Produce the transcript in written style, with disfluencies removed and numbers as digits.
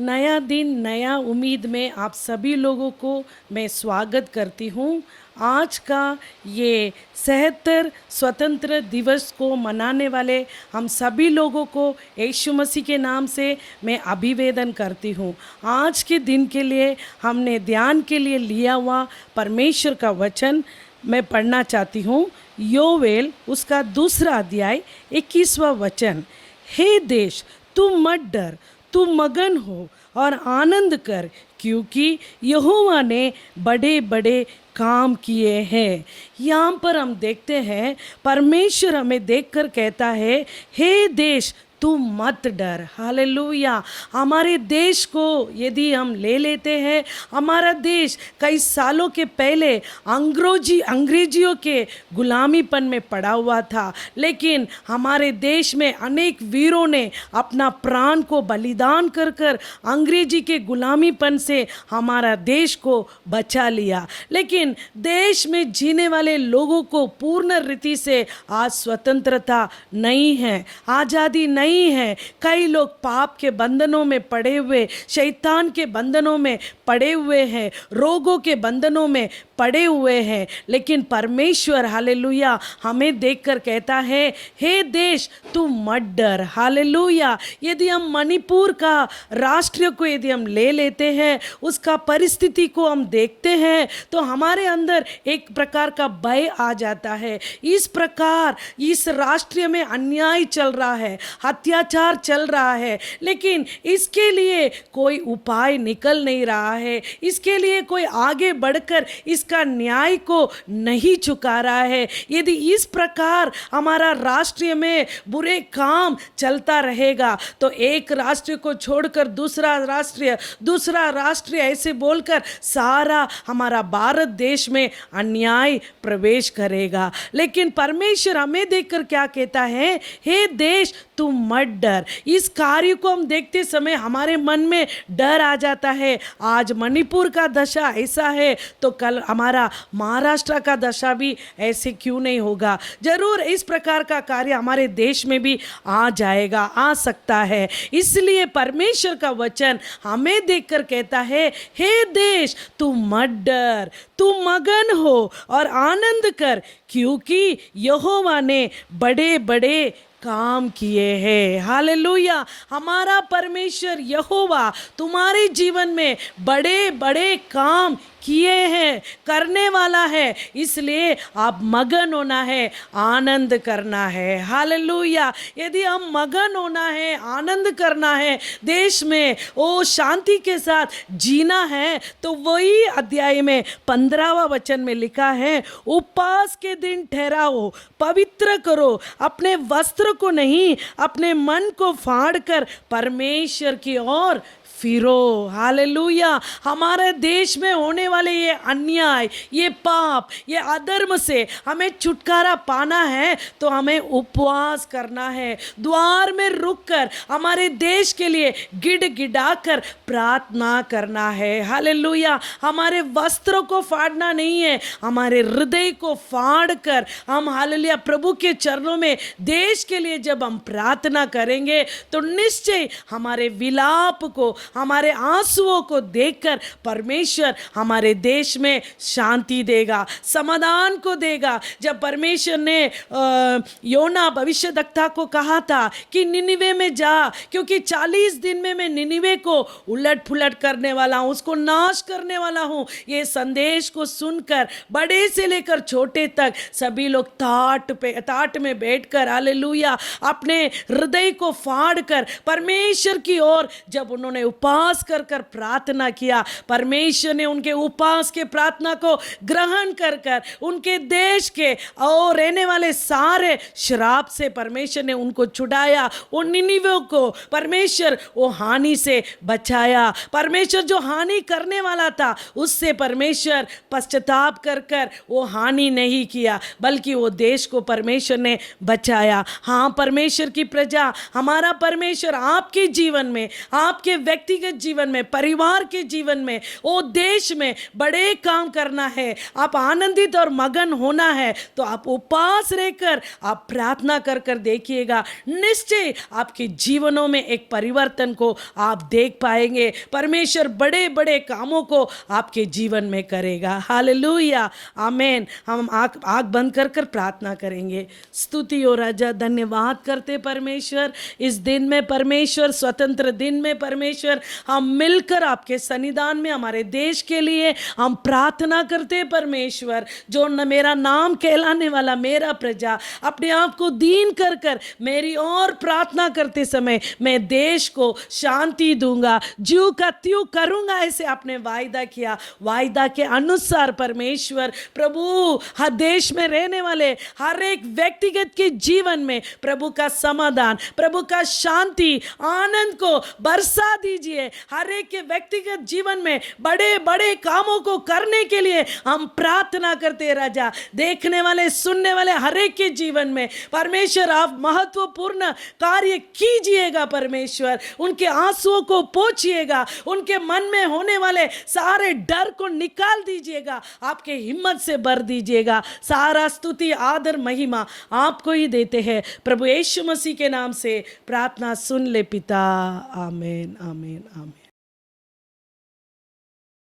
नया दिन नया उम्मीद में आप सभी लोगों को मैं स्वागत करती हूँ। आज का ये 77 स्वतंत्र दिवस को मनाने वाले हम सभी लोगों को यीशु मसीह के नाम से मैं अभिवेदन करती हूँ। आज के दिन के लिए हमने ध्यान के लिए लिया हुआ परमेश्वर का वचन मैं पढ़ना चाहती हूँ। योवेल उसका 2 अध्याय 21वां वचन। हे देश, तू मत डर, तू मगन हो और आनंद कर, क्योंकि यहोवा ने बड़े बड़े काम किए हैं। यहाँ पर हम देखते हैं परमेश्वर हमें देखकर कहता है, हे देश तू मत डर। हालेलुया। हमारे देश को यदि हम ले लेते हैं, हमारा देश कई सालों के पहले अंग्रेजियों के गुलामीपन में पड़ा हुआ था, लेकिन हमारे देश में अनेक वीरों ने अपना प्राण को बलिदान कर कर अंग्रेजी के गुलामीपन से हमारा देश को बचा लिया। लेकिन देश में जीने वाले लोगों को पूर्ण रीति से आज स्वतंत्रता नहीं है, आज़ादी नहीं है। कई लोग पाप के बंधनों में पड़े हुए, शैतान के बंधनों में पड़े हुए हैं, रोगों के बंधनों में पड़े हुए हैं। लेकिन परमेश्वर हालेलुया हमें देखकर कहता है, हे देश तू मत डर। हालेलुया। यदि हम मणिपुर का राष्ट्र को यदि हम ले लेते हैं, उसका परिस्थिति को हम देखते हैं, तो हमारे अंदर एक प्रकार का भय आ जाता है। इस प्रकार इस राष्ट्र में अन्याय चल रहा है, अत्याचार चल रहा है, लेकिन इसके लिए कोई उपाय निकल नहीं रहा है। इसके लिए कोई आगे बढ़कर इसका न्याय को नहीं चुका रहा है। यदि इस प्रकार हमारा राष्ट्र में बुरे काम चलता रहेगा, तो एक राष्ट्र को छोड़कर दूसरा राष्ट्र ऐसे बोलकर सारा हमारा भारत देश में अन्याय प्रवेश करेगा। लेकिन परमेश्वर हमें देखकर क्या कहता है, हे देश तू मत डर। इस कार्य को हम देखते समय हमारे मन में डर आ जाता है। आज मणिपुर का दशा ऐसा है, तो कल हमारा महाराष्ट्र का दशा भी ऐसे क्यों नहीं होगा। जरूर इस प्रकार का कार्य हमारे देश में भी आ जाएगा, आ सकता है। इसलिए परमेश्वर का वचन हमें देखकर कहता है, हे देश तू मत डर, तू मगन हो और आनंद कर, क्योंकि यहोवा ने बड़े बड़े काम किए हैं। हालेलुया। हमारा परमेश्वर यहोवा तुम्हारे जीवन में बड़े बड़े काम किए हैं, करने वाला है। इसलिए आप मगन होना है, आनंद करना है। हालेलुया। यदि हम मगन होना है, आनंद करना है, देश में ओ शांति के साथ जीना है, तो वही अध्याय में 15वां वचन में लिखा है, उपवास के दिन ठहराओ, पवित्र करो, अपने वस्त्र को नहीं अपने मन को फाड़ कर परमेश्वर की ओर फिरो। हालेलुया। हमारे देश में होने वाले ये अन्याय, ये पाप, ये अधर्म से हमें छुटकारा पाना है, तो हमें उपवास करना है। द्वार में रुककर हमारे देश के लिए गिड़गिड़ाकर प्रार्थना करना है। हालेलुया। हमारे वस्त्रों को फाड़ना नहीं है, हमारे हृदय को फाड़ कर हम हालेलुया प्रभु के चरणों में देश के लिए जब हम प्रार्थना करेंगे, तो निश्चय हमारे विलाप को, हमारे आंसुओं को देखकर परमेश्वर हमारे देश में शांति देगा, समाधान को देगा। जब परमेश्वर ने योना भविष्यद्वक्ता को कहा था कि निनिवे में जा, क्योंकि 40 दिन में मैं निनिवे को उलट पुलट करने वाला हूँ, उसको नाश करने वाला हूँ। ये संदेश को सुनकर बड़े से लेकर छोटे तक सभी लोग टाट में बैठकर हालेलुया अपने हृदय को फाड़ कर परमेश्वर की ओर जब उन्होंने उपवास कर कर प्रार्थना किया, परमेश्वर ने उनके उपवास के प्रार्थना को ग्रहण कर कर उनके देश के और रहने वाले सारे श्राप से परमेश्वर ने उनको छुड़ाया। उन निनिवे को परमेश्वर वो हानि से बचाया। परमेश्वर जो हानि करने वाला था, उससे परमेश्वर पश्चाताप कर कर वो हानि नहीं किया, बल्कि वो देश को परमेश्वर ने बचाया। हाँ, परमेश्वर की प्रजा, हमारा परमेश्वर आपके जीवन में, आपके व्यक्ति व्यक्तिगत जीवन में, परिवार के जीवन में, ओ देश में बड़े काम करना है, आप आनंदित और मगन होना है, तो आप उपवास रहकर आप प्रार्थना कर कर देखिएगा, निश्चय आपके जीवनों में एक परिवर्तन को आप देख पाएंगे। परमेश्वर बड़े बड़े कामों को आपके जीवन में करेगा। हालेलुया, आमेन। हम आँख बंद कर कर प्रार्थना करेंगे। स्तुति हो राजा, धन्यवाद करते परमेश्वर, इस दिन में परमेश्वर, स्वतंत्र दिन में परमेश्वर, हम मिलकर आपके सन्निधान में हमारे देश के लिए हम प्रार्थना करते परमेश्वर। जो न मेरा नाम कहलाने वाला मेरा प्रजा अपने आप को दीन कर कर मेरी और प्रार्थना करते समय मैं देश को शांति दूंगा, ज्यों का त्यों करूंगा, ऐसे आपने वायदा किया। वायदा के अनुसार परमेश्वर प्रभु हर देश में रहने वाले हर एक व्यक्तिगत के जीवन में प्रभु का समाधान, प्रभु का शांति, आनंद को बरसा दीजिए। हर एक के व्यक्तिगत जीवन में बड़े बड़े कामों को करने के लिए हम प्रार्थना करते हैं राजा। देखने वाले, सुनने वाले हर एक के जीवन में परमेश्वर आप महत्वपूर्ण कार्य कीजिएगा परमेश्वर। उनके आंसुओं को पोंछिएगा, उनके मन में होने वाले सारे डर को निकाल दीजिएगा, आपके हिम्मत से भर दीजिएगा। सारा स्तुति, आदर, महिमा आपको ही देते हैं प्रभु यीशु मसीह के नाम से प्रार्थना सुन ले पिता। आमीन, आमीन, आमीन।